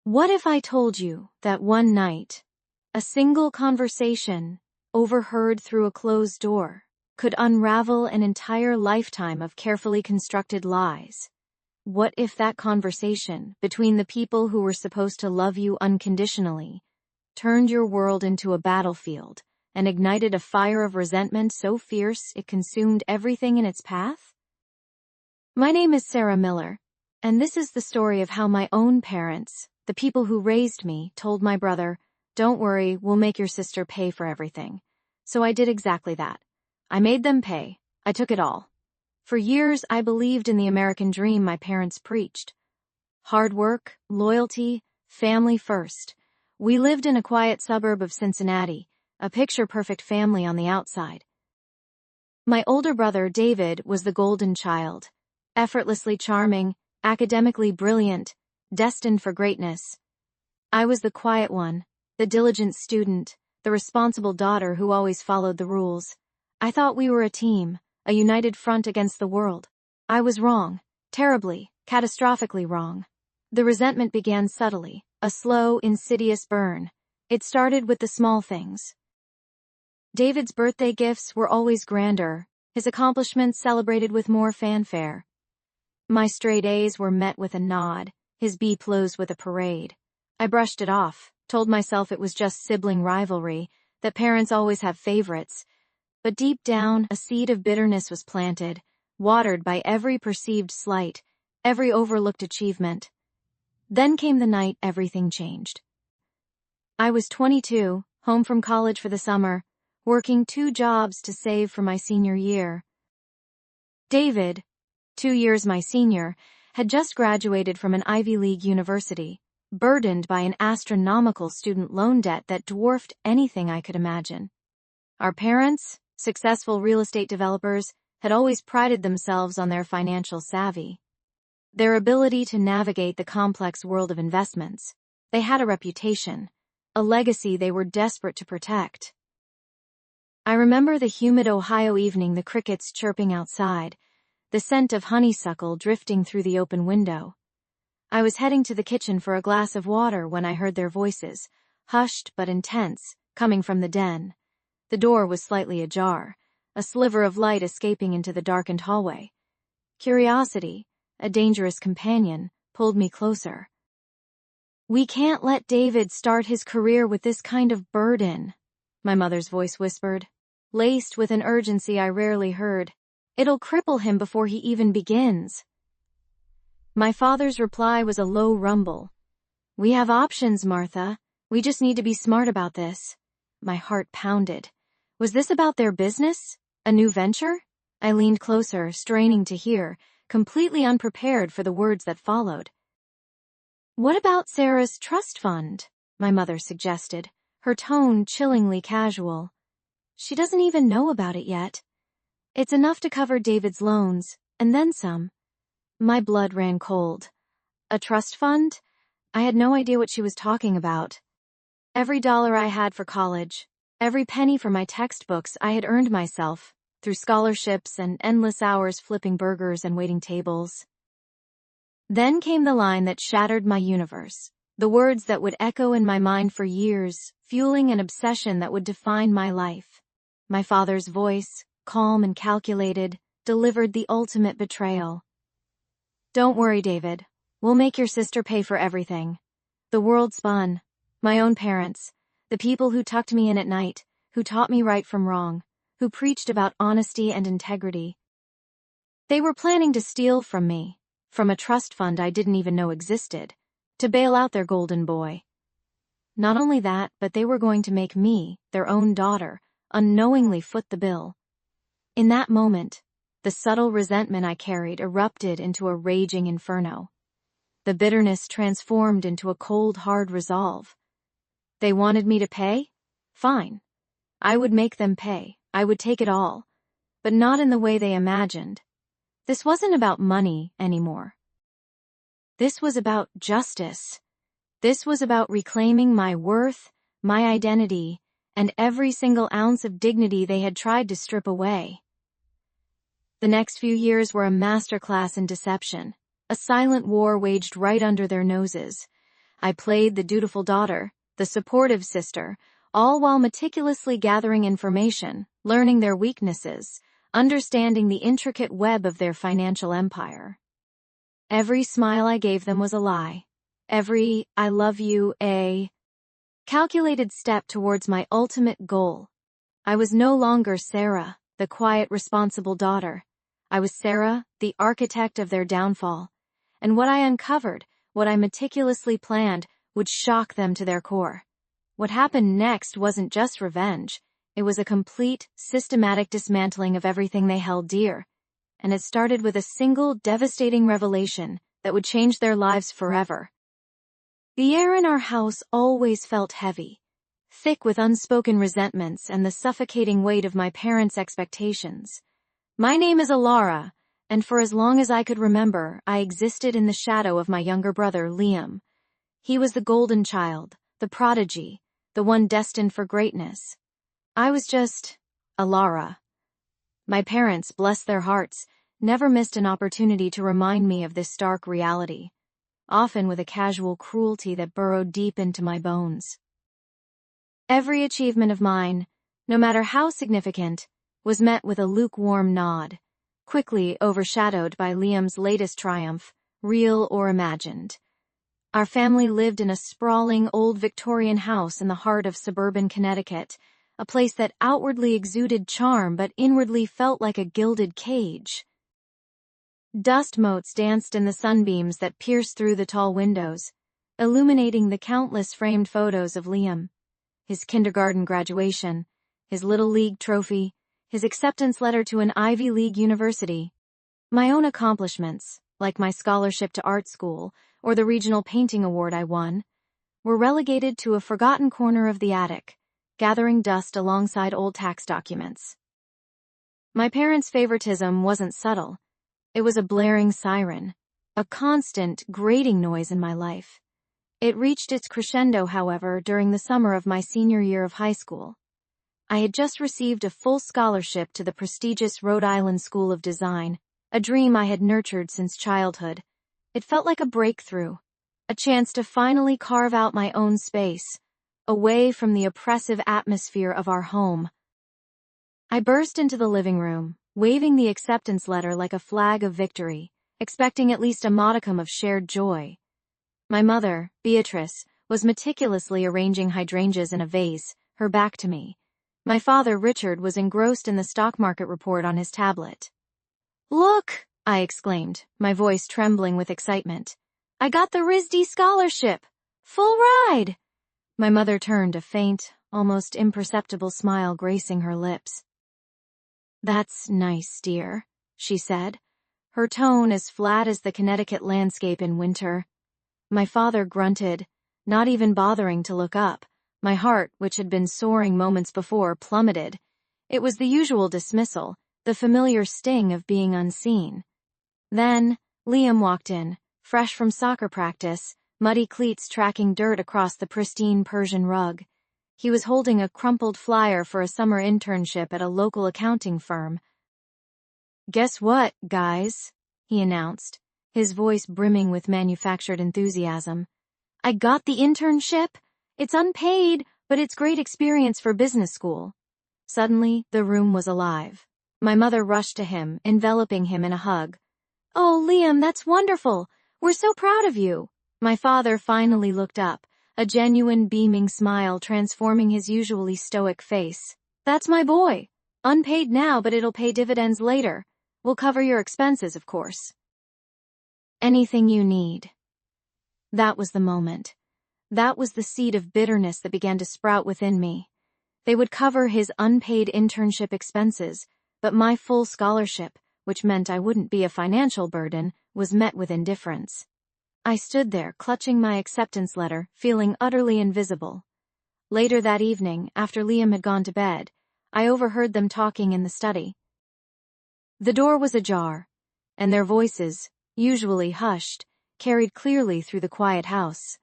What if I told you that one night, a single conversation, overheard through a closed door, could unravel an entire lifetime of carefully constructed lies? What if that conversation, between the people who were supposed to love you unconditionally, turned your world into a battlefield and ignited a fire of resentment so fierce it consumed everything in its path? My name is Sarah Miller, and this is the story of how my own parents, the people who raised me, told my brother, "Don't worry, we'll make your sister pay for everything." So I did exactly that. I made them pay. I took it all. For years, I believed in the American dream my parents preached. Hard work, loyalty, family first. We lived in a quiet suburb of Cincinnati, a picture-perfect family on the outside. My older brother, David, was the golden child, effortlessly charming, academically brilliant, destined for greatness. I was the quiet one, the diligent student, the responsible daughter who always followed the rules. I thought we were a team, a united front against the world. I was wrong, terribly, catastrophically wrong. The resentment began subtly, a slow, insidious burn. It started with the small things. David's birthday gifts were always grander, his accomplishments celebrated with more fanfare. My straight A's were met with a nod, his B+s with a parade. I brushed it off, told myself it was just sibling rivalry, that parents always have favorites. But deep down, a seed of bitterness was planted, watered by every perceived slight, every overlooked achievement. Then came the night everything changed. I was 22, home from college for the summer, working 2 jobs to save for my senior year. David, 2 years my senior, had just graduated from an Ivy League university, burdened by an astronomical student loan debt that dwarfed anything I could imagine. Our parents, successful real estate developers, had always prided themselves on their financial savvy. Their ability to navigate the complex world of investments. They had a reputation, a legacy they were desperate to protect. I remember the humid Ohio evening, the crickets chirping outside, the scent of honeysuckle drifting through the open window. I was heading to the kitchen for a glass of water when I heard their voices, hushed but intense, coming from the den. The door was slightly ajar, a sliver of light escaping into the darkened hallway. Curiosity, a dangerous companion, pulled me closer. "We can't let David start his career with this kind of burden," my mother's voice whispered, laced with an urgency I rarely heard. "It'll cripple him before he even begins." My father's reply was a low rumble. "We have options, Martha. We just need to be smart about this." My heart pounded. Was this about their business? A new venture? I leaned closer, straining to hear, completely unprepared for the words that followed. "What about Sarah's trust fund?" my mother suggested, her tone chillingly casual. "She doesn't even know about it yet. It's enough to cover David's loans, and then some." My blood ran cold. A trust fund? I had no idea what she was talking about. Every dollar I had for college, every penny for my textbooks I had earned myself, through scholarships and endless hours flipping burgers and waiting tables. Then came the line that shattered my universe, the words that would echo in my mind for years, fueling an obsession that would define my life. My father's voice, calm and calculated, delivered the ultimate betrayal. "Don't worry, David. We'll make your sister pay for everything." The world spun. My own parents, the people who tucked me in at night, who taught me right from wrong, who preached about honesty and integrity. They were planning to steal from me, from a trust fund I didn't even know existed, to bail out their golden boy. Not only that, but they were going to make me, their own daughter, unknowingly foot the bill. In that moment, the subtle resentment I carried erupted into a raging inferno. The bitterness transformed into a cold, hard resolve. They wanted me to pay? Fine. I would make them pay. I would take it all. But not in the way they imagined. This wasn't about money anymore. This was about justice. This was about reclaiming my worth, my identity, and every single ounce of dignity they had tried to strip away. The next few years were a masterclass in deception, a silent war waged right under their noses. I played the dutiful daughter, the supportive sister, all while meticulously gathering information, learning their weaknesses, understanding the intricate web of their financial empire. Every smile I gave them was a lie. Every "I love you" a calculated step towards my ultimate goal. I was no longer Sarah, the quiet, responsible daughter. I was Sarah, the architect of their downfall. And what I uncovered, what I meticulously planned, would shock them to their core. What happened next wasn't just revenge. It was a complete, systematic dismantling of everything they held dear. And it started with a single, devastating revelation that would change their lives forever. The air in our house always felt heavy, thick with unspoken resentments and the suffocating weight of my parents' expectations. My name is Alara, and for as long as I could remember, I existed in the shadow of my younger brother, Liam. He was the golden child, the prodigy, the one destined for greatness. I was just Alara. My parents, bless their hearts, never missed an opportunity to remind me of this stark reality, often with a casual cruelty that burrowed deep into my bones. Every achievement of mine, no matter how significant, was met with a lukewarm nod, quickly overshadowed by Liam's latest triumph, real or imagined. Our family lived in a sprawling old Victorian house in the heart of suburban Connecticut, a place that outwardly exuded charm but inwardly felt like a gilded cage. Dust motes danced in the sunbeams that pierced through the tall windows, illuminating the countless framed photos of Liam. His kindergarten graduation, his Little League trophy, his acceptance letter to an Ivy League university. My own accomplishments, like my scholarship to art school or the regional painting award I won, were relegated to a forgotten corner of the attic, gathering dust alongside old tax documents. My parents' favoritism wasn't subtle. It was a blaring siren, a constant, grating noise in my life. It reached its crescendo, however, during the summer of my senior year of high school. I had just received a full scholarship to the prestigious Rhode Island School of Design, a dream I had nurtured since childhood. It felt like a breakthrough, a chance to finally carve out my own space, away from the oppressive atmosphere of our home. I burst into the living room, waving the acceptance letter like a flag of victory, expecting at least a modicum of shared joy. My mother, Beatrice, was meticulously arranging hydrangeas in a vase, her back to me. My father, Richard, was engrossed in the stock market report on his tablet. "Look!" I exclaimed, my voice trembling with excitement. "I got the RISD scholarship! Full ride!" My mother turned, a faint, almost imperceptible smile gracing her lips. "That's nice, dear," she said, her tone as flat as the Connecticut landscape in winter. My father grunted, not even bothering to look up. My heart, which had been soaring moments before, plummeted. It was the usual dismissal, the familiar sting of being unseen. Then, Liam walked in, fresh from soccer practice, muddy cleats tracking dirt across the pristine Persian rug. He was holding a crumpled flyer for a summer internship at a local accounting firm. "Guess what, guys?" he announced, his voice brimming with manufactured enthusiasm. "I got the internship! It's unpaid, but it's great experience for business school." Suddenly, the room was alive. My mother rushed to him, enveloping him in a hug. "Oh, Liam, that's wonderful! We're so proud of you!" My father finally looked up, a genuine beaming smile transforming his usually stoic face. "That's my boy. Unpaid now, but it'll pay dividends later. We'll cover your expenses, of course." "Anything you need." That was the moment. That was the seed of bitterness that began to sprout within me. They would cover his unpaid internship expenses, but my full scholarship, which meant I wouldn't be a financial burden, was met with indifference. I stood there, clutching my acceptance letter, feeling utterly invisible. Later that evening, after Liam had gone to bed, I overheard them talking in the study. The door was ajar, and their voices, usually hushed, carried clearly through the quiet house.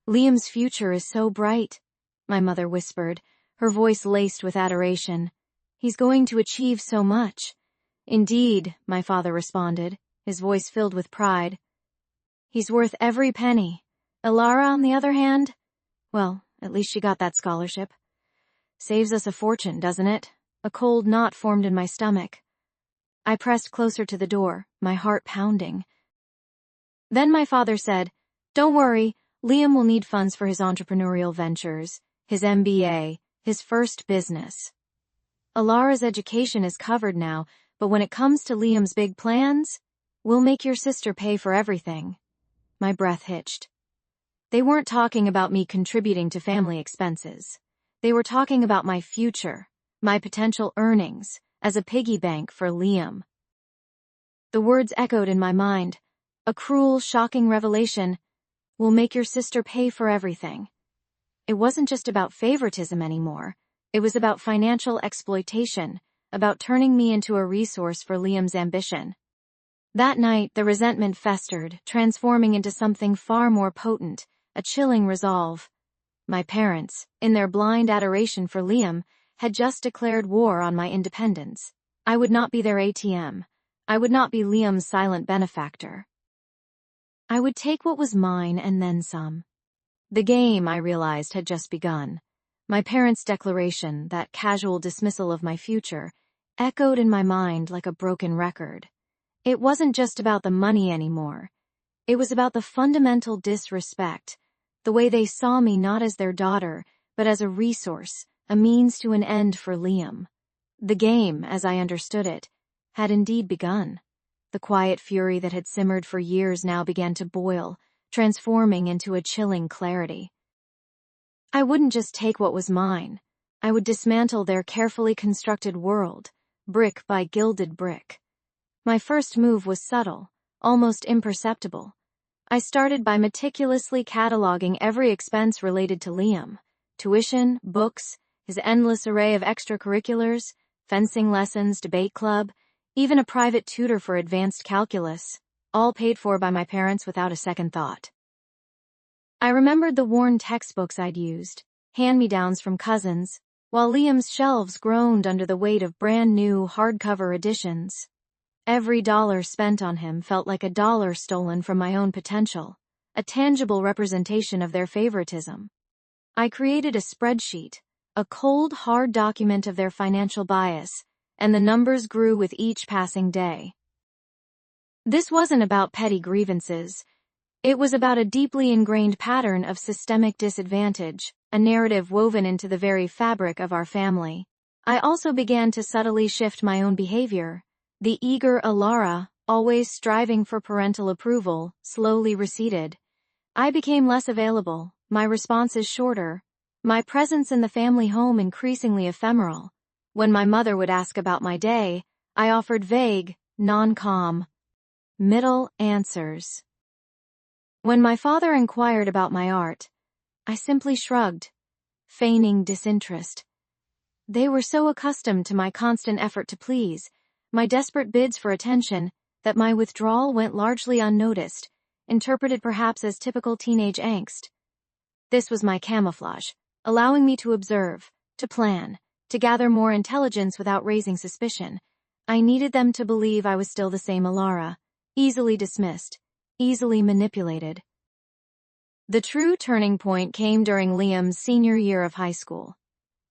"Liam's future is so bright," my mother whispered, her voice laced with adoration. "He's going to achieve so much." "Indeed," my father responded, his voice filled with pride. "He's worth every penny. Ilara, on the other hand, well, at least she got that scholarship. Saves us a fortune, doesn't it? A cold knot formed in my stomach. I pressed closer to the door, my heart pounding. Then my father said, "Don't worry, Liam will need funds for his entrepreneurial ventures, his MBA, his first business. Alara's education is covered now, but when it comes to Liam's big plans, we'll make your sister pay for everything." My breath hitched. They weren't talking about me contributing to family expenses. They were talking about my future, my potential earnings, as a piggy bank for Liam. The words echoed in my mind. A cruel, shocking revelation. We'll make your sister pay for everything. It wasn't just about favoritism anymore. It was about financial exploitation, about turning me into a resource for Liam's ambition. That night, the resentment festered, transforming into something far more potent, a chilling resolve. My parents, in their blind adoration for Liam, had just declared war on my independence. I would not be their ATM. I would not be Liam's silent benefactor. I would take what was mine and then some. The game, I realized, had just begun. My parents' declaration, that casual dismissal of my future, echoed in my mind like a broken record. It wasn't just about the money anymore. It was about the fundamental disrespect, the way they saw me not as their daughter, but as a resource, a means to an end for Liam. The game, as I understood it, had indeed begun. The quiet fury that had simmered for years now began to boil, transforming into a chilling clarity. I wouldn't just take what was mine. I would dismantle their carefully constructed world, brick by gilded brick. My first move was subtle, almost imperceptible. I started by meticulously cataloging every expense related to Liam: tuition, books, his endless array of extracurriculars, fencing lessons, debate club, even a private tutor for advanced calculus, all paid for by my parents without a second thought. I remembered the worn textbooks I'd used, hand-me-downs from cousins, while Liam's shelves groaned under the weight of brand-new hardcover editions. Every dollar spent on him felt like a dollar stolen from my own potential, a tangible representation of their favoritism. I created a spreadsheet, a cold, hard document of their financial bias, and the numbers grew with each passing day. This wasn't about petty grievances. It was about a deeply ingrained pattern of systemic disadvantage, a narrative woven into the very fabric of our family. I also began to subtly shift my own behavior. The eager Ilara, always striving for parental approval, slowly receded. I became less available, my responses shorter, my presence in the family home increasingly ephemeral. When my mother would ask about my day, I offered vague, non-com, middle answers. When my father inquired about my art, I simply shrugged, feigning disinterest. They were so accustomed to my constant effort to please, my desperate bids for attention, that my withdrawal went largely unnoticed, interpreted perhaps as typical teenage angst. This was my camouflage, allowing me to observe, to plan, to gather more intelligence without raising suspicion. I needed them to believe I was still the same Ilara, easily dismissed, easily manipulated. The true turning point came during Liam's senior year of high school.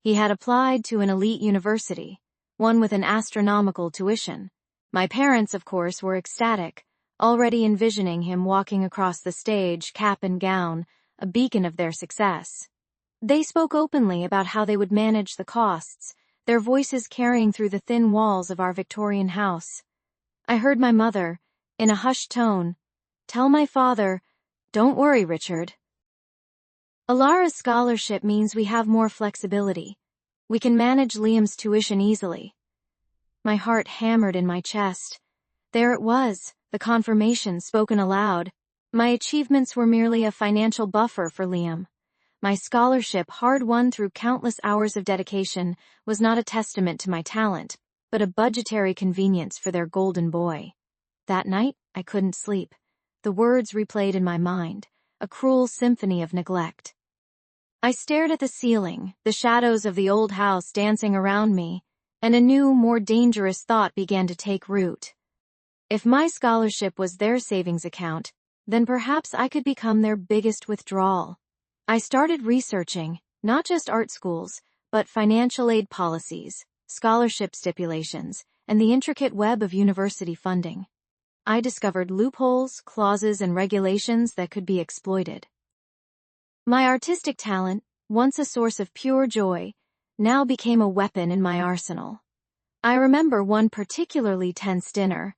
He had applied to an elite university, one with an astronomical tuition. My parents, of course, were ecstatic, already envisioning him walking across the stage, cap and gown, a beacon of their success. They spoke openly about how they would manage the costs, their voices carrying through the thin walls of our Victorian house. I heard my mother, in a hushed tone, tell my father, "Don't worry, Richard. Ilara's scholarship means we have more flexibility. We can manage Liam's tuition easily." My heart hammered in my chest. There it was, the confirmation spoken aloud. My achievements were merely a financial buffer for Liam. My scholarship, hard-won through countless hours of dedication, was not a testament to my talent, but a budgetary convenience for their golden boy. That night, I couldn't sleep. The words replayed in my mind, a cruel symphony of neglect. I stared at the ceiling, the shadows of the old house dancing around me, and a new, more dangerous thought began to take root. If my scholarship was their savings account, then perhaps I could become their biggest withdrawal. I started researching, not just art schools, but financial aid policies, scholarship stipulations, and the intricate web of university funding. I discovered loopholes, clauses, and regulations that could be exploited. My artistic talent, once a source of pure joy, now became a weapon in my arsenal. I remember one particularly tense dinner.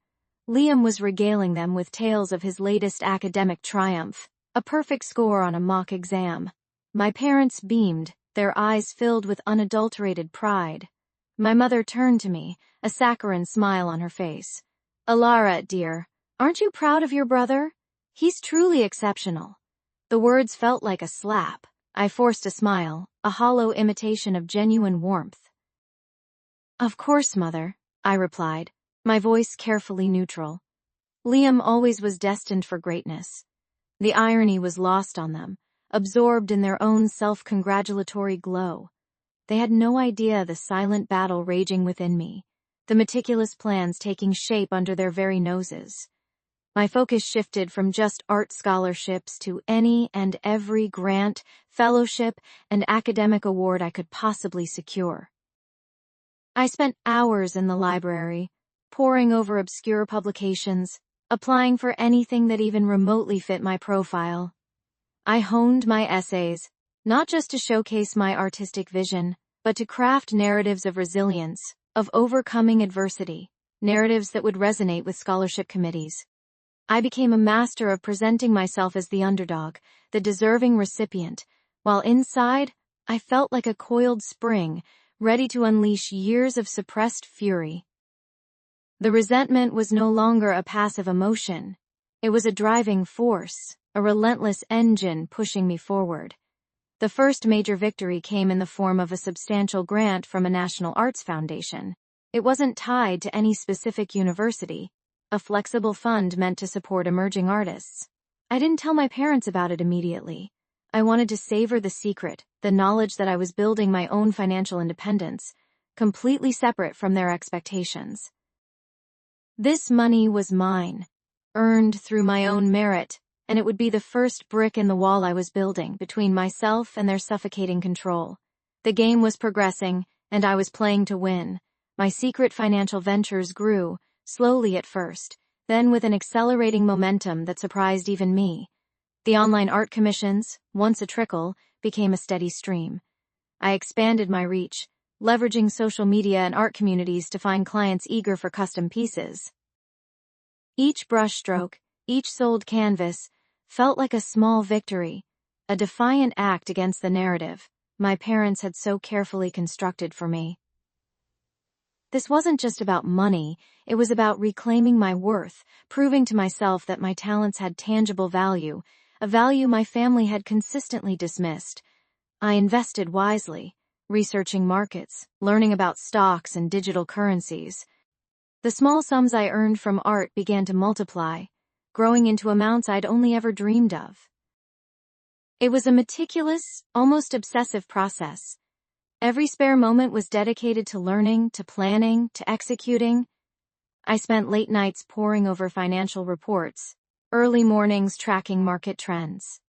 Liam was regaling them with tales of his latest academic triumph, a perfect score on a mock exam. My parents beamed, their eyes filled with unadulterated pride. My mother turned to me, a saccharine smile on her face. "Alara, dear, aren't you proud of your brother? He's truly exceptional." The words felt like a slap. I forced a smile, a hollow imitation of genuine warmth. "Of course, Mother," I replied, my voice carefully neutral. Liam always was destined for greatness. The irony was lost on them, absorbed in their own self-congratulatory glow. They had no idea the silent battle raging within me, the meticulous plans taking shape under their very noses. My focus shifted from just art scholarships to any and every grant, fellowship, and academic award I could possibly secure. I spent hours in the library, poring over obscure publications, applying for anything that even remotely fit my profile. I honed my essays, not just to showcase my artistic vision, but to craft narratives of resilience, of overcoming adversity, narratives that would resonate with scholarship committees. I became a master of presenting myself as the underdog, the deserving recipient, while inside, I felt like a coiled spring, ready to unleash years of suppressed fury. The resentment was no longer a passive emotion. It was a driving force, a relentless engine pushing me forward. The first major victory came in the form of a substantial grant from a national arts foundation. It wasn't tied to any specific university, a flexible fund meant to support emerging artists. I didn't tell my parents about it immediately. I wanted to savor the secret, the knowledge that I was building my own financial independence, completely separate from their expectations. This money was mine, earned through my own merit, and it would be the first brick in the wall I was building between myself and their suffocating control. The game was progressing, and I was playing to win. My secret financial ventures grew, slowly at first, then with an accelerating momentum that surprised even me. The online art commissions, once a trickle, became a steady stream. I expanded my reach, leveraging social media and art communities to find clients eager for custom pieces. Each brushstroke, each sold canvas, felt like a small victory, a defiant act against the narrative my parents had so carefully constructed for me. This wasn't just about money, it was about reclaiming my worth, proving to myself that my talents had tangible value, a value my family had consistently dismissed. I invested wisely, researching markets, learning about stocks and digital currencies. The small sums I earned from art began to multiply, growing into amounts I'd only ever dreamed of. It was a meticulous, almost obsessive process. Every spare moment was dedicated to learning, to planning, to executing. I spent late nights poring over financial reports, early mornings tracking market trends.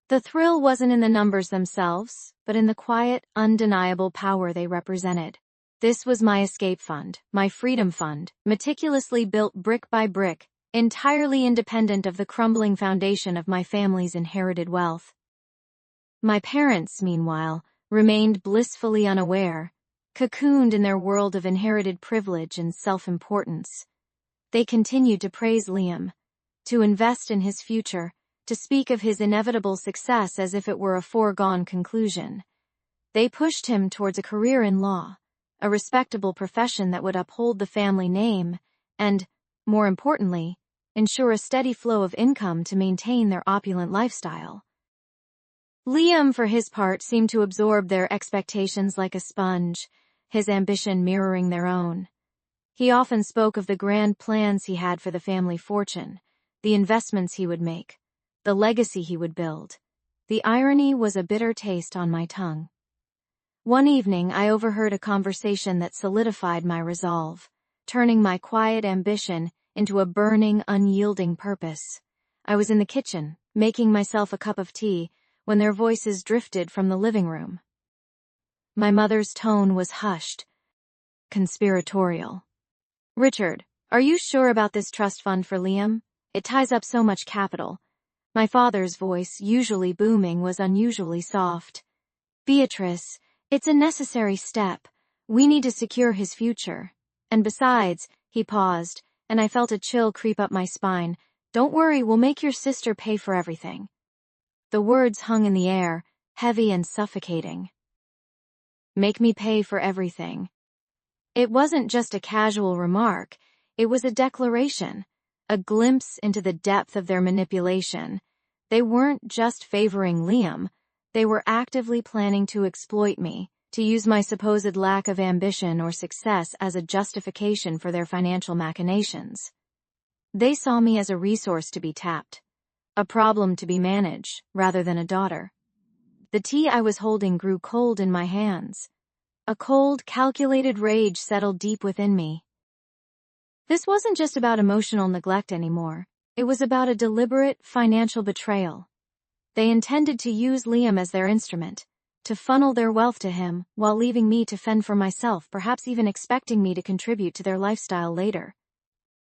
The thrill wasn't in the numbers themselves, but in the quiet, undeniable power they represented. This was my escape fund, my freedom fund, meticulously built brick by brick, entirely independent of the crumbling foundation of my family's inherited wealth. My parents, meanwhile, remained blissfully unaware, cocooned in their world of inherited privilege and self-importance. They continued to praise Liam, to invest in his future, to speak of his inevitable success as if it were a foregone conclusion. They pushed him towards a career in law, a respectable profession that would uphold the family name and, more importantly, ensure a steady flow of income to maintain their opulent lifestyle. Liam, for his part, seemed to absorb their expectations like a sponge, his ambition mirroring their own. He often spoke of the grand plans he had for the family fortune, the investments he would make, the legacy he would build. The irony was a bitter taste on my tongue. One evening, I overheard a conversation that solidified my resolve, turning my quiet ambition into a burning, unyielding purpose. I was in the kitchen, making myself a cup of tea, when their voices drifted from the living room. My mother's tone was hushed, conspiratorial. "Richard, are you sure about this trust fund for Liam? It ties up so much capital." My father's voice, usually booming, was unusually soft. "Beatrice, it's a necessary step. We need to secure his future. And besides," he paused, and I felt a chill creep up my spine. "Don't worry, we'll make your sister pay for everything." The words hung in the air, heavy and suffocating. Make me pay for everything. It wasn't just a casual remark, it was a declaration, a glimpse into the depth of their manipulation. They weren't just favoring Liam, they were actively planning to exploit me, to use my supposed lack of ambition or success as a justification for their financial machinations. They saw me as a resource to be tapped, a problem to be managed, rather than a daughter. The tea I was holding grew cold in my hands. A cold, calculated rage settled deep within me. This wasn't just about emotional neglect anymore. It was about a deliberate financial betrayal. They intended to use Liam as their instrument, to funnel their wealth to him while leaving me to fend for myself, perhaps even expecting me to contribute to their lifestyle later.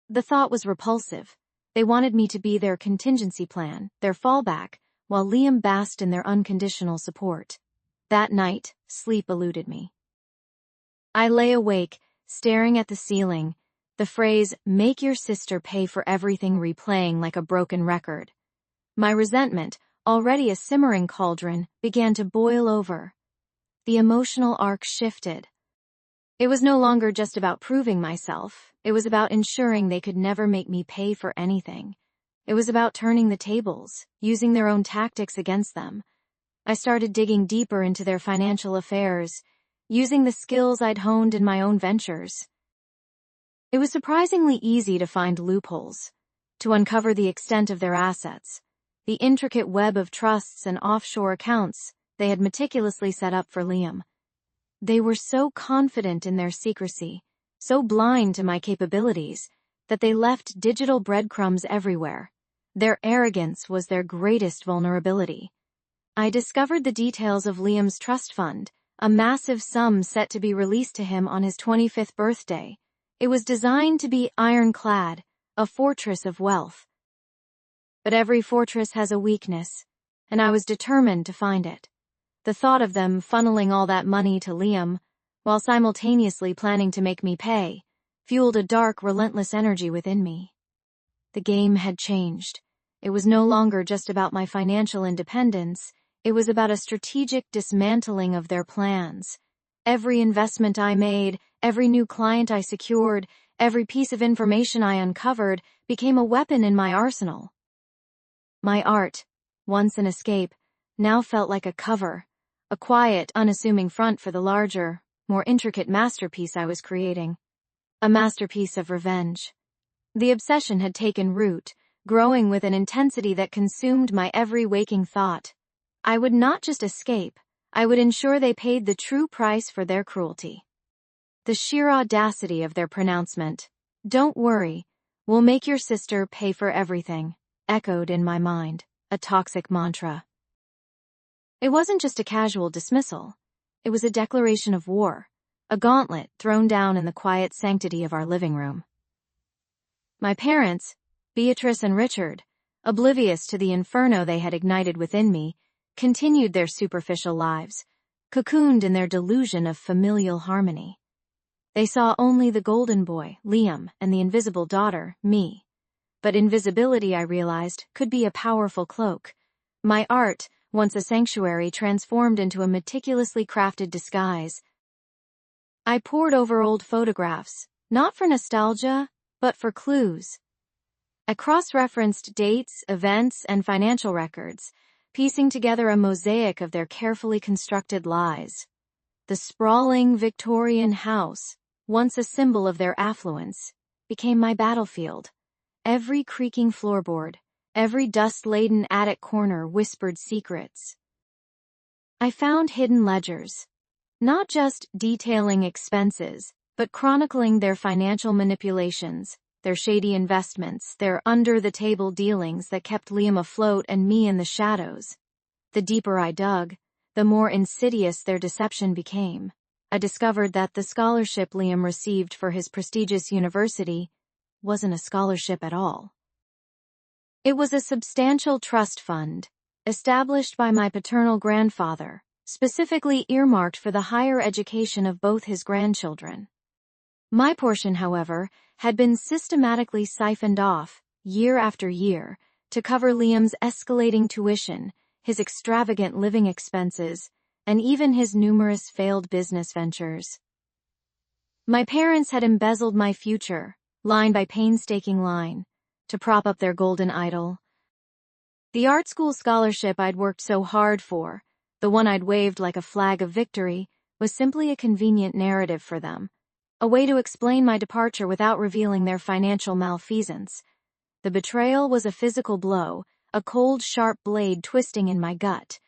The thought was repulsive. They wanted me to be their contingency plan, their fallback, while Liam basked in their unconditional support. That night, sleep eluded me. I lay awake, staring at the ceiling, the phrase, "make your sister pay for everything," replaying like a broken record. My resentment, already a simmering cauldron, began to boil over. The emotional arc shifted. It was no longer just about proving myself. It was about ensuring they could never make me pay for anything. It was about turning the tables, using their own tactics against them. I started digging deeper into their financial affairs, using the skills I'd honed in my own ventures. It was surprisingly easy to find loopholes, to uncover the extent of their assets, the intricate web of trusts and offshore accounts they had meticulously set up for Liam. They were so confident in their secrecy, so blind to my capabilities, that they left digital breadcrumbs everywhere. Their arrogance was their greatest vulnerability. I discovered the details of Liam's trust fund, a massive sum set to be released to him on his 25th birthday. It was designed to be ironclad, a fortress of wealth. But every fortress has a weakness, and I was determined to find it. The thought of them funneling all that money to Liam, while simultaneously planning to make me pay, fueled a dark, relentless energy within me. The game had changed. It was no longer just about my financial independence, it was about a strategic dismantling of their plans. Every investment I made, every new client I secured, every piece of information I uncovered became a weapon in my arsenal. My art, once an escape, now felt like a cover, a quiet, unassuming front for the larger, more intricate masterpiece I was creating. A masterpiece of revenge. The obsession had taken root, growing with an intensity that consumed my every waking thought. I would not just escape, I would ensure they paid the true price for their cruelty. The sheer audacity of their pronouncement, "Don't worry, we'll make your sister pay for everything," echoed in my mind, a toxic mantra. It wasn't just a casual dismissal. It was a declaration of war, a gauntlet thrown down in the quiet sanctity of our living room. My parents, Beatrice and Richard, oblivious to the inferno they had ignited within me, continued their superficial lives, cocooned in their delusion of familial harmony. They saw only the golden boy, Liam, and the invisible daughter, me. But invisibility, I realized, could be a powerful cloak. My art, once a sanctuary, transformed into a meticulously crafted disguise. I pored over old photographs, not for nostalgia, but for clues. I cross-referenced dates, events, and financial records, piecing together a mosaic of their carefully constructed lies. The sprawling Victorian house, once a symbol of their affluence, became my battlefield. Every creaking floorboard, every dust-laden attic corner whispered secrets. I found hidden ledgers, not just detailing expenses, but chronicling their financial manipulations, their shady investments, their under-the-table dealings that kept Liam afloat and me in the shadows. The deeper I dug, the more insidious their deception became. I discovered that the scholarship Liam received for his prestigious university wasn't a scholarship at all. It was a substantial trust fund, established by my paternal grandfather, specifically earmarked for the higher education of both his grandchildren. My portion, however, had been systematically siphoned off, year after year, to cover Liam's escalating tuition, his extravagant living expenses, and even his numerous failed business ventures. My parents had embezzled my future, line by painstaking line, to prop up their golden idol. The art school scholarship I'd worked so hard for, the one I'd waved like a flag of victory, was simply a convenient narrative for them, a way to explain my departure without revealing their financial malfeasance. The betrayal was a physical blow, a cold, sharp blade twisting in my gut.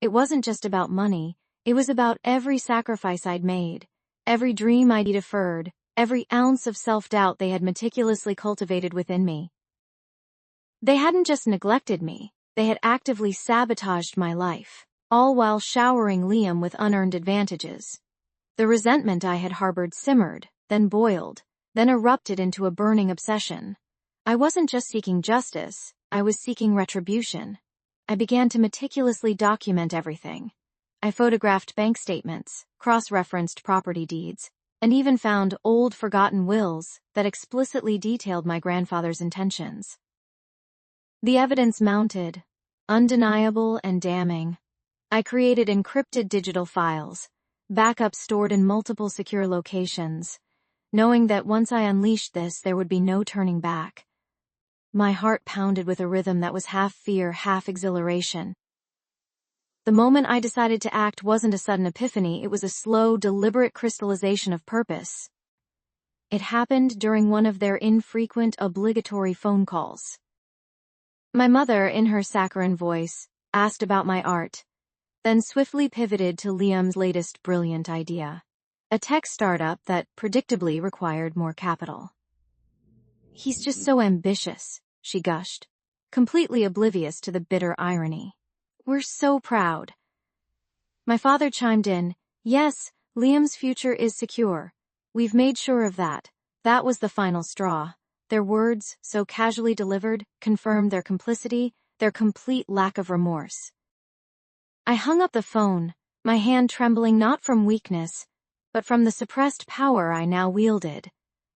It wasn't just about money, it was about every sacrifice I'd made, every dream I'd deferred, every ounce of self-doubt they had meticulously cultivated within me. They hadn't just neglected me, they had actively sabotaged my life, all while showering Liam with unearned advantages. The resentment I had harbored simmered, then boiled, then erupted into a burning obsession. I wasn't just seeking justice, I was seeking retribution. I began to meticulously document everything. I photographed bank statements, cross-referenced property deeds, and even found old forgotten wills that explicitly detailed my grandfather's intentions. The evidence mounted, undeniable and damning. I created encrypted digital files, backups stored in multiple secure locations, knowing that once I unleashed this, there would be no turning back. My heart pounded with a rhythm that was half fear, half exhilaration. The moment I decided to act wasn't a sudden epiphany, it was a slow, deliberate crystallization of purpose. It happened during one of their infrequent, obligatory phone calls. My mother, in her saccharine voice, asked about my art, then swiftly pivoted to Liam's latest brilliant idea, a tech startup that predictably required more capital. "He's just so ambitious," she gushed, completely oblivious to the bitter irony. "We're so proud." My father chimed in, "Yes, Liam's future is secure. We've made sure of that." That was the final straw. Their words, so casually delivered, confirmed their complicity, their complete lack of remorse. I hung up the phone, my hand trembling not from weakness, but from the suppressed power I now wielded.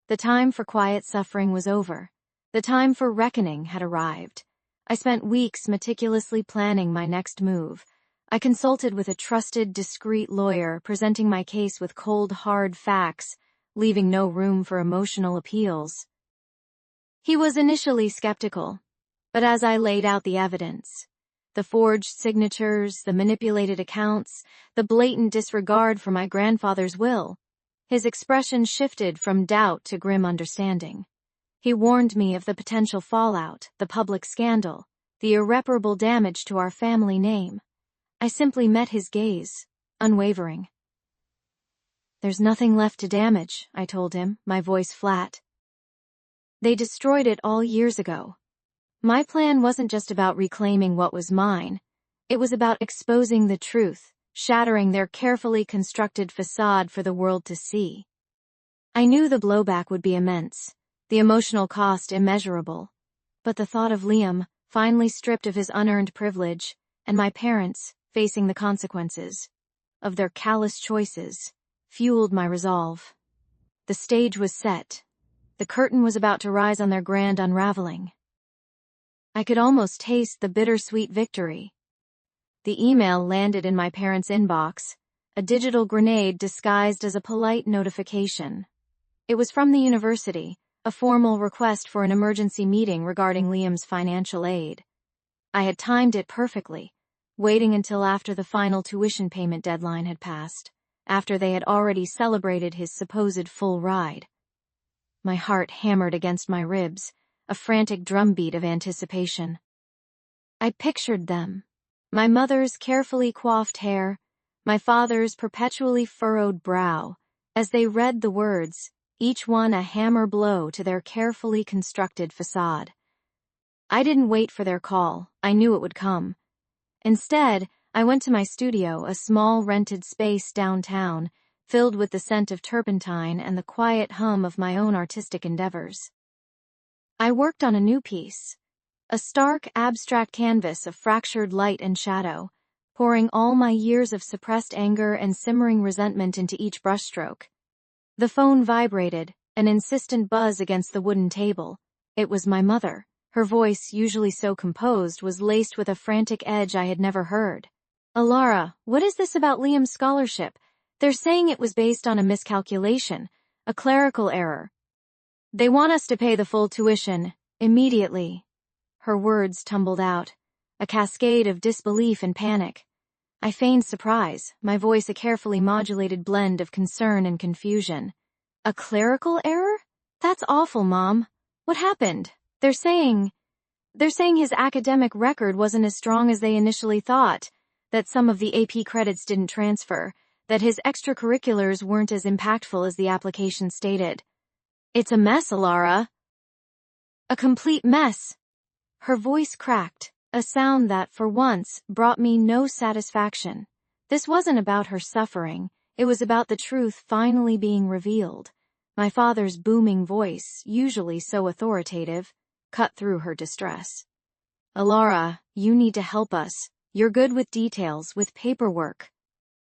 The time for quiet suffering was over. The time for reckoning had arrived. I spent weeks meticulously planning my next move. I consulted with a trusted, discreet lawyer, presenting my case with cold, hard facts, leaving no room for emotional appeals. He was initially skeptical, but as I laid out the evidence, the forged signatures, the manipulated accounts, the blatant disregard for my grandfather's will, his expression shifted from doubt to grim understanding. He warned me of the potential fallout, the public scandal, the irreparable damage to our family name. I simply met his gaze, unwavering. "There's nothing left to damage," I told him, my voice flat. "They destroyed it all years ago." My plan wasn't just about reclaiming what was mine. It was about exposing the truth, shattering their carefully constructed facade for the world to see. I knew the blowback would be immense, the emotional cost immeasurable, but the thought of Liam, finally stripped of his unearned privilege, and my parents, facing the consequences of their callous choices, fueled my resolve. The stage was set. The curtain was about to rise on their grand unraveling. I could almost taste the bittersweet victory. The email landed in my parents' inbox, a digital grenade disguised as a polite notification. It was from the university, a formal request for an emergency meeting regarding Liam's financial aid. I had timed it perfectly, waiting until after the final tuition payment deadline had passed, after they had already celebrated his supposed full ride. My heart hammered against my ribs, a frantic drumbeat of anticipation. I pictured them, my mother's carefully coiffed hair, my father's perpetually furrowed brow, as they read the words, each one a hammer blow to their carefully constructed facade. I didn't wait for their call. I knew it would come. Instead, I went to my studio, a small rented space downtown, filled with the scent of turpentine and the quiet hum of my own artistic endeavors. I worked on a new piece, a stark, abstract canvas of fractured light and shadow, pouring all my years of suppressed anger and simmering resentment into each brushstroke. The phone vibrated, an insistent buzz against the wooden table. It was my mother. Her voice, usually so composed, was laced with a frantic edge I had never heard. "Alara, what is this about Liam's scholarship? They're saying it was based on a miscalculation, a clerical error. They want us to pay the full tuition, immediately." Her words tumbled out, a cascade of disbelief and panic. I feigned surprise, my voice a carefully modulated blend of concern and confusion. "A clerical error? That's awful, Mom. What happened? They're saying his academic record wasn't as strong as they initially thought, that some of the AP credits didn't transfer, that his extracurriculars weren't as impactful as the application stated. It's a mess, Alara. A complete mess." Her voice cracked, a sound that, for once, brought me no satisfaction. This wasn't about her suffering, it was about the truth finally being revealed. My father's booming voice, usually so authoritative, cut through her distress. "Alara, you need to help us. You're good with details, with paperwork.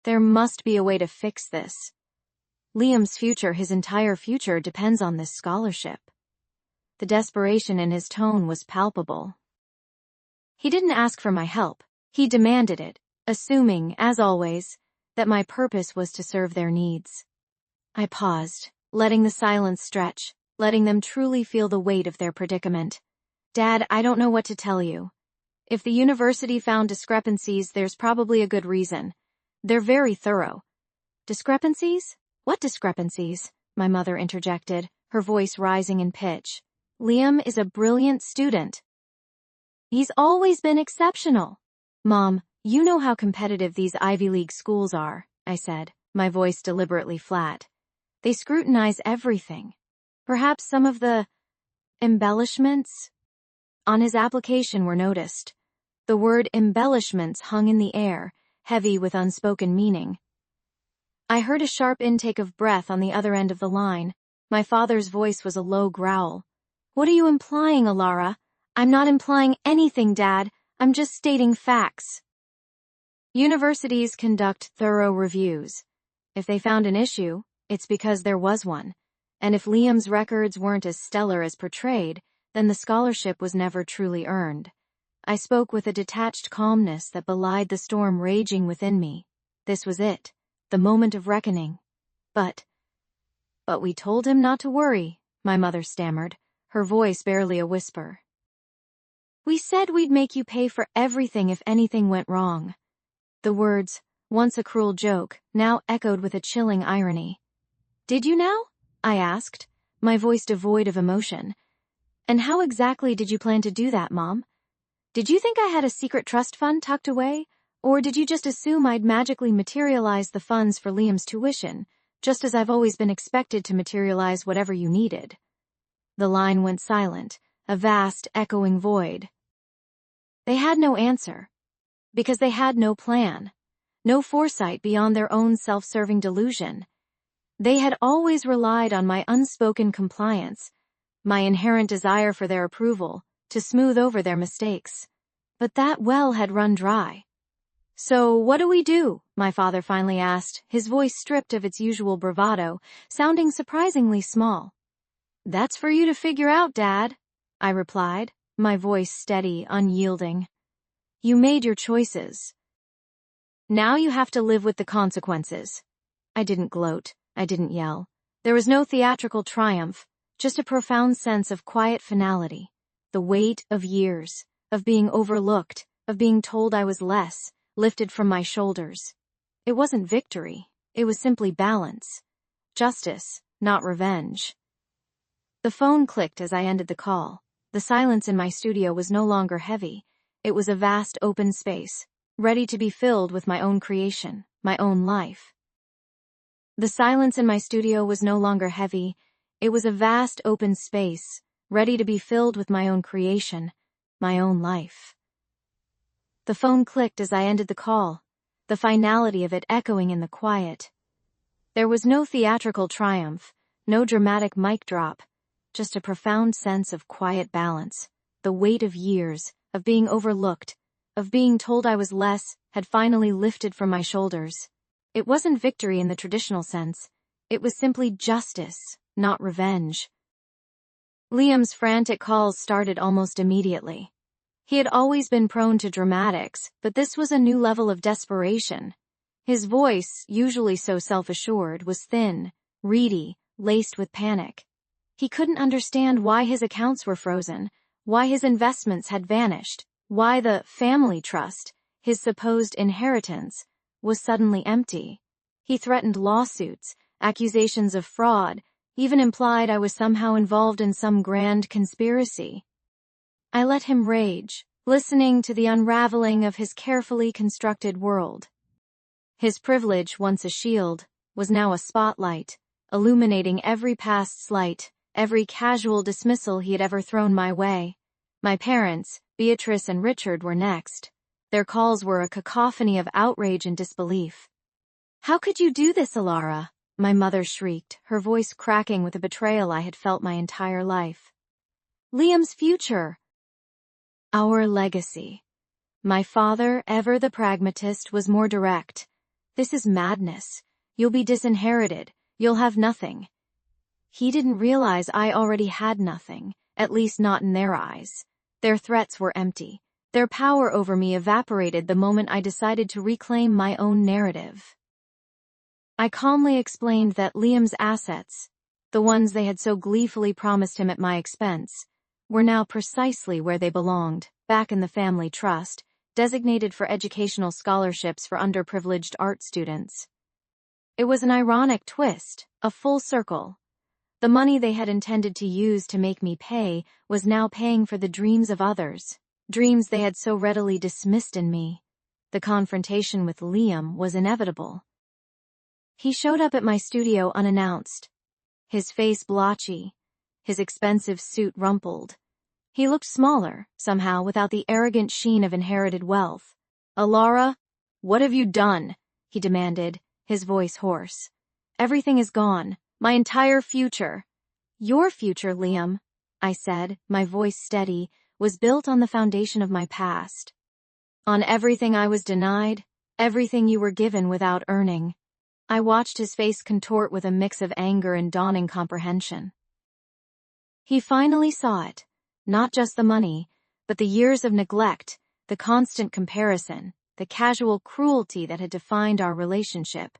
There must be a way to fix this. Liam's future, his entire future, depends on this scholarship." The desperation in his tone was palpable. He didn't ask for my help. He demanded it, assuming, as always, that my purpose was to serve their needs. I paused, letting the silence stretch, letting them truly feel the weight of their predicament. "Dad, I don't know what to tell you. If the university found discrepancies, there's probably a good reason. They're very thorough." "Discrepancies? What discrepancies?" my mother interjected, her voice rising in pitch. "Liam is a brilliant student. He's always been exceptional." "Mom, you know how competitive these Ivy League schools are," I said, my voice deliberately flat. "They scrutinize everything. Perhaps some of the embellishments on his application were noticed." The word embellishments hung in the air, heavy with unspoken meaning. I heard a sharp intake of breath on the other end of the line. My father's voice was a low growl. "What are you implying, Alara?" "I'm not implying anything, Dad. I'm just stating facts. Universities conduct thorough reviews. If they found an issue, it's because there was one. And if Liam's records weren't as stellar as portrayed, then the scholarship was never truly earned." I spoke with a detached calmness that belied the storm raging within me. This was it, the moment of reckoning. But we told him not to worry," my mother stammered, her voice barely a whisper. "We said we'd make you pay for everything if anything went wrong." The words, once a cruel joke, now echoed with a chilling irony. "Did you now?" I asked, my voice devoid of emotion. "And how exactly did you plan to do that, Mom? Did you think I had a secret trust fund tucked away? Or did you just assume I'd magically materialize the funds for Liam's tuition, just as I've always been expected to materialize whatever you needed?" The line went silent, a vast, echoing void. They had no answer, because they had no plan, no foresight beyond their own self-serving delusion. They had always relied on my unspoken compliance, my inherent desire for their approval, to smooth over their mistakes. But that well had run dry. "So what do we do?" my father finally asked, his voice stripped of its usual bravado, sounding surprisingly small. "That's for you to figure out, Dad," I replied, my voice steady, unyielding. "You made your choices. Now you have to live with the consequences." I didn't gloat. I didn't yell. There was no theatrical triumph, just a profound sense of quiet finality. The weight of years, of being overlooked, of being told I was less, lifted from my shoulders. It wasn't victory. It was simply balance. Justice, not revenge. The phone clicked as I ended the call. The silence in my studio was no longer heavy. It was a vast open space, ready to be filled with my own creation, my own life. The silence in my studio was no longer heavy. It was a vast open space, ready to be filled with my own creation, my own life. The phone clicked as I ended the call, the finality of it echoing in the quiet. There was no theatrical triumph, no dramatic mic drop, just a profound sense of quiet balance. The weight of years, of being overlooked, of being told I was less, had finally lifted from my shoulders. It wasn't victory in the traditional sense. It was simply justice, not revenge. Liam's frantic calls started almost immediately. He had always been prone to dramatics, but this was a new level of desperation. His voice, usually so self-assured, was thin, reedy, laced with panic. He couldn't understand why his accounts were frozen, why his investments had vanished, why the family trust, his supposed inheritance, was suddenly empty. He threatened lawsuits, accusations of fraud, even implied I was somehow involved in some grand conspiracy. I let him rage, listening to the unraveling of his carefully constructed world. His privilege, once a shield, was now a spotlight, illuminating every past slight, every casual dismissal he had ever thrown my way. My parents, Beatrice and Richard, were next. Their calls were a cacophony of outrage and disbelief. "How could you do this, Alara?" my mother shrieked, her voice cracking with the betrayal I had felt my entire life. "Liam's future. Our legacy." My father, ever the pragmatist, was more direct. "This is madness. You'll be disinherited. You'll have nothing." He didn't realize I already had nothing, at least not in their eyes. Their threats were empty. Their power over me evaporated the moment I decided to reclaim my own narrative. I calmly explained that Liam's assets, the ones they had so gleefully promised him at my expense, were now precisely where they belonged, back in the family trust, designated for educational scholarships for underprivileged art students. It was an ironic twist, a full circle. The money they had intended to use to make me pay was now paying for the dreams of others, dreams they had so readily dismissed in me. The confrontation with Liam was inevitable. He showed up at my studio unannounced, his face blotchy, his expensive suit rumpled. He looked smaller, somehow, without the arrogant sheen of inherited wealth. "Alara, what have you done?" he demanded, his voice hoarse. "Everything is gone. My entire future." "Your future, Liam," I said, my voice steady, "was built on the foundation of my past. On everything I was denied, everything you were given without earning." I watched his face contort with a mix of anger and dawning comprehension. He finally saw it. Not just the money, but the years of neglect, the constant comparison, the casual cruelty that had defined our relationship.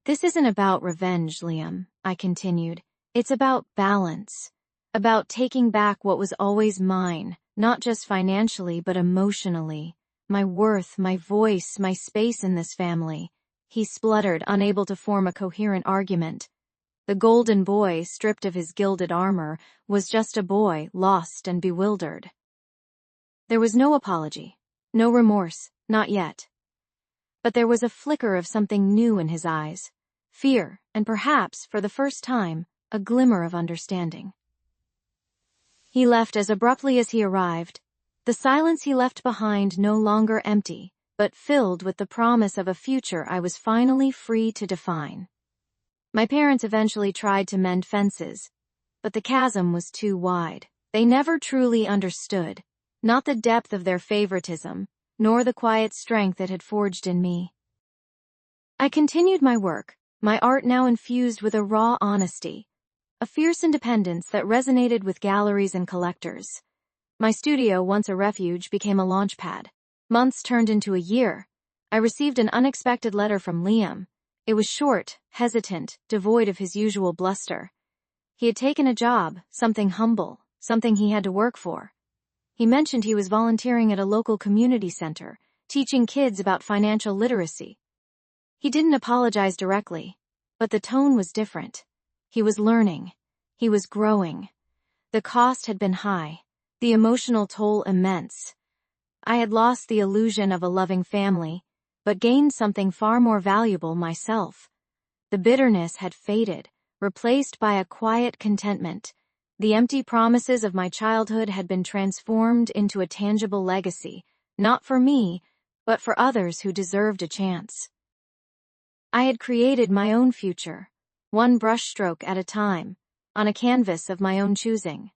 "This isn't about revenge, Liam," I continued. "It's about balance. About taking back what was always mine, not just financially but emotionally. My worth, my voice, my space in this family." He spluttered, unable to form a coherent argument. The golden boy, stripped of his gilded armor, was just a boy, lost and bewildered. There was no apology, no remorse, not yet. But there was a flicker of something new in his eyes, fear, and perhaps, for the first time, a glimmer of understanding. He left as abruptly as he arrived, the silence he left behind no longer empty, but filled with the promise of a future I was finally free to define. My parents eventually tried to mend fences, but the chasm was too wide. They never truly understood, not the depth of their favoritism, nor the quiet strength it had forged in me. I continued my work, my art now infused with a raw honesty, a fierce independence that resonated with galleries and collectors. My studio, once a refuge, became a launchpad. Months turned into a year. I received an unexpected letter from Liam. It was short, hesitant, devoid of his usual bluster. He had taken a job, something humble, something he had to work for. He mentioned he was volunteering at a local community center, teaching kids about financial literacy. He didn't apologize directly, but the tone was different. He was learning. He was growing. The cost had been high, the emotional toll immense. I had lost the illusion of a loving family, but gained something far more valuable, myself. The bitterness had faded, replaced by a quiet contentment. The empty promises of my childhood had been transformed into a tangible legacy, not for me, but for others who deserved a chance. I had created my own future, one brushstroke at a time, on a canvas of my own choosing.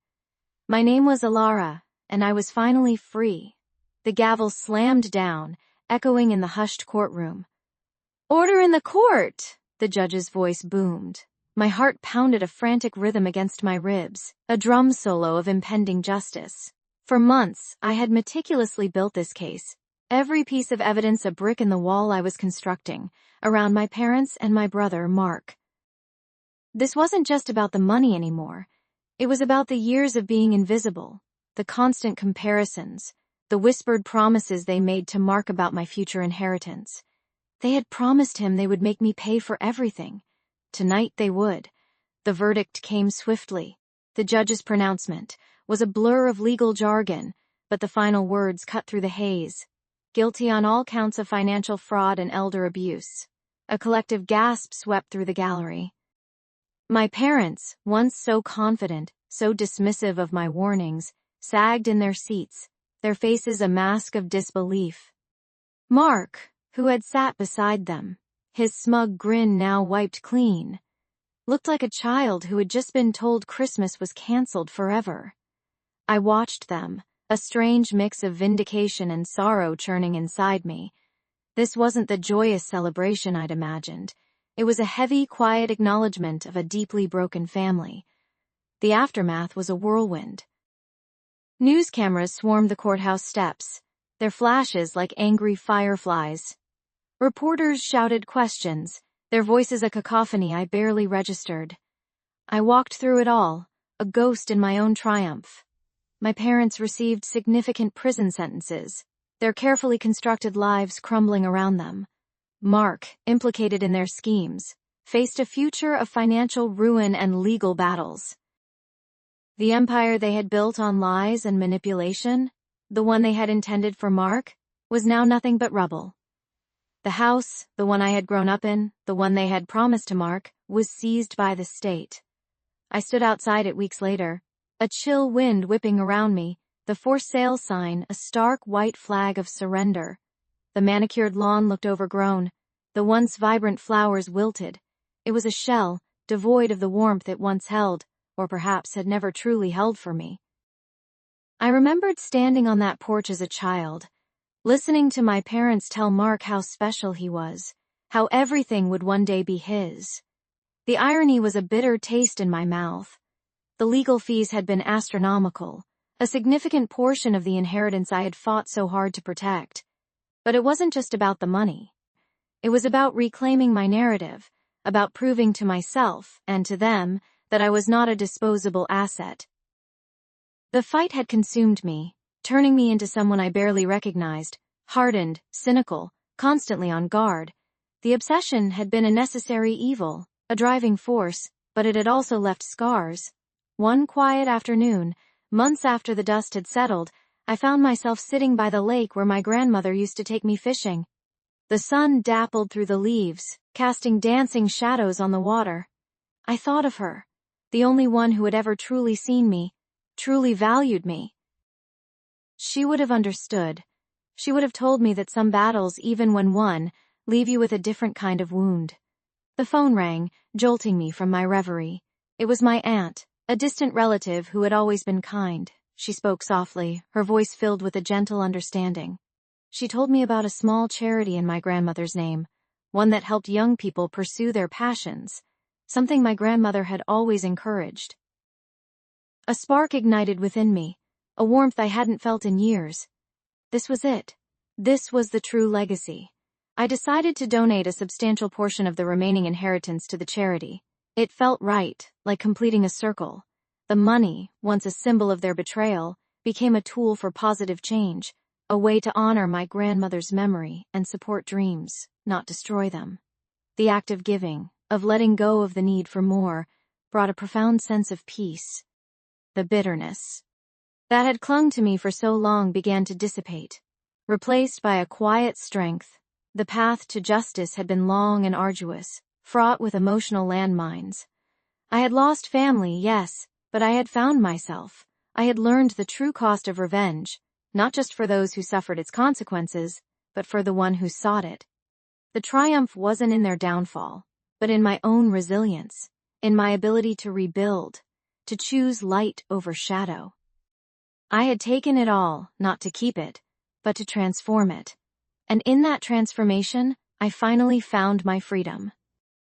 My name was Alara, and I was finally free. The gavel slammed down, echoing in the hushed courtroom. "Order in the court!" the judge's voice boomed. My heart pounded a frantic rhythm against my ribs, a drum solo of impending justice. For months, I had meticulously built this case, every piece of evidence a brick in the wall I was constructing, around my parents and my brother, Mark. This wasn't just about the money anymore. It was about the years of being invisible, the constant comparisons, the whispered promises they made to Mark about my future inheritance. They had promised him they would make me pay for everything. Tonight they would. The verdict came swiftly. The judge's pronouncement was a blur of legal jargon, but the final words cut through the haze. Guilty on all counts of financial fraud and elder abuse. A collective gasp swept through the gallery. My parents, once so confident, so dismissive of my warnings, sagged in their seats, their faces a mask of disbelief. Mark, who had sat beside them, his smug grin now wiped clean, looked like a child who had just been told Christmas was canceled forever. I watched them, a strange mix of vindication and sorrow churning inside me. This wasn't the joyous celebration I'd imagined. It was a heavy, quiet acknowledgement of a deeply broken family. The aftermath was a whirlwind. News cameras swarmed the courthouse steps, their flashes like angry fireflies. Reporters shouted questions, their voices a cacophony I barely registered. I walked through it all, a ghost in my own triumph. My parents received significant prison sentences, their carefully constructed lives crumbling around them. Mark, implicated in their schemes, faced a future of financial ruin and legal battles. The empire they had built on lies and manipulation, the one they had intended for Mark, was now nothing but rubble. The house, the one I had grown up in, the one they had promised to Mark, was seized by the state. I stood outside it weeks later, a chill wind whipping around me, the for sale sign a stark white flag of surrender. The manicured lawn looked overgrown, the once vibrant flowers wilted. It was a shell, devoid of the warmth it once held, or perhaps had never truly held for me. I remembered standing on that porch as a child, listening to my parents tell Mark how special he was, how everything would one day be his. The irony was a bitter taste in my mouth. The legal fees had been astronomical, a significant portion of the inheritance I had fought so hard to protect. But it wasn't just about the money. It was about reclaiming my narrative, about proving to myself, and to them, that I was not a disposable asset. The fight had consumed me, turning me into someone I barely recognized, hardened, cynical, constantly on guard. The obsession had been a necessary evil, a driving force, but it had also left scars. One quiet afternoon, months after the dust had settled, I found myself sitting by the lake where my grandmother used to take me fishing. The sun dappled through the leaves, casting dancing shadows on the water. I thought of her, the only one who had ever truly seen me, truly valued me. She would have understood. She would have told me that some battles, even when won, leave you with a different kind of wound. The phone rang, jolting me from my reverie. It was my aunt, a distant relative who had always been kind. She spoke softly, her voice filled with a gentle understanding. She told me about a small charity in my grandmother's name, one that helped young people pursue their passions, something my grandmother had always encouraged. A spark ignited within me, a warmth I hadn't felt in years. This was it. This was the true legacy. I decided to donate a substantial portion of the remaining inheritance to the charity. It felt right, like completing a circle. The money, once a symbol of their betrayal, became a tool for positive change, a way to honor my grandmother's memory and support dreams, not destroy them. The act of giving, of letting go of the need for more, brought a profound sense of peace. The bitterness that had clung to me for so long began to dissipate, replaced by a quiet strength. The path to justice had been long and arduous, fraught with emotional landmines. I had lost family, yes, but I had found myself. I had learned the true cost of revenge, not just for those who suffered its consequences, but for the one who sought it. The triumph wasn't in their downfall, but in my own resilience, in my ability to rebuild, to choose light over shadow. I had taken it all, not to keep it, but to transform it. And in that transformation, I finally found my freedom.